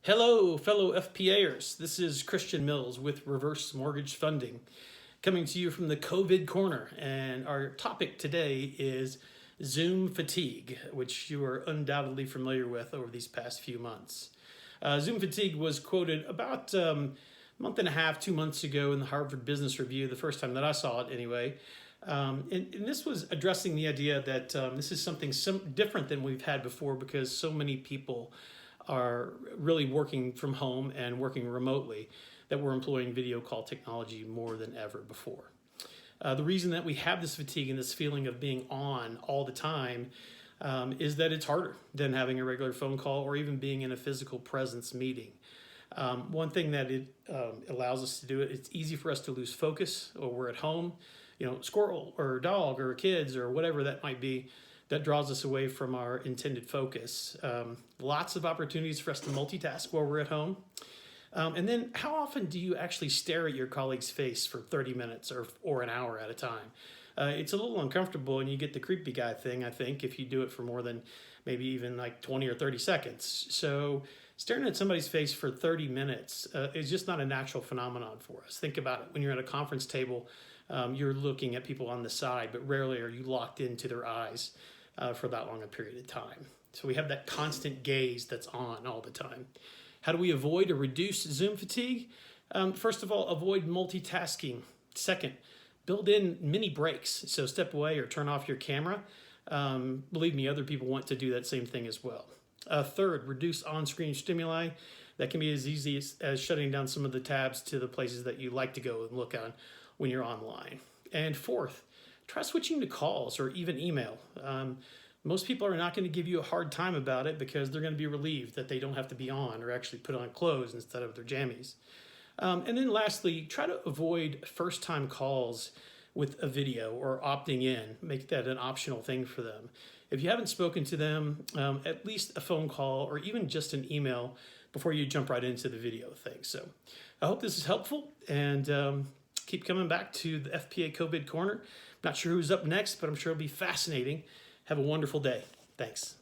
Hello, fellow FPAers. This is Christian Mills with Reverse Mortgage Funding, coming to you from the COVID corner. And our topic today is Zoom fatigue, which you are undoubtedly familiar with over these past few months. Zoom fatigue was quoted about a month and a half, 2 months ago in the Harvard Business Review, the first time that I saw it anyway. And this was addressing the idea that this is something different than we've had before because so many people are really working from home and working remotely that we're employing video call technology more than ever before. The reason that we have this fatigue and this feeling of being on all the time is that it's harder than having a regular phone call or even being in a physical presence meeting. One thing that it allows us to do, it's easy for us to lose focus, or we're at home, squirrel or dog or kids or whatever that might be, that draws us away from our intended focus. Lots of opportunities for us to multitask while we're at home. And then how often do you actually stare at your colleague's face for 30 minutes or an hour at a time? It's a little uncomfortable, and you get the creepy guy thing, I think, if you do it for more than maybe even like 20 or 30 seconds. So staring at somebody's face for 30 minutes is just not a natural phenomenon for us. Think about it. When you're at a conference table, you're looking at people on the side, but rarely are you locked into their eyes for that long a period of time. So we have that constant gaze that's on all the time. How do we avoid or reduce Zoom fatigue? First of all, avoid multitasking. Second, build in mini breaks. So step away or turn off your camera. Believe me, other people want to do that same thing as well. Third, reduce on-screen stimuli. That can be as easy as shutting down some of the tabs to the places that you like to go and look on when you're online. And fourth, try switching to calls or even email. Most people are not going to give you a hard time about it because they're going to be relieved that they don't have to be on or actually put on clothes instead of their jammies. And then lastly, try to avoid first-time calls with a video or opting in. Make that an optional thing for them. If you haven't spoken to them, at least a phone call or even just an email before you jump right into the video thing. So I hope this is helpful, and keep coming back to the FPA COVID Corner. Not sure who's up next, but I'm sure it'll be fascinating. Have a wonderful day. Thanks.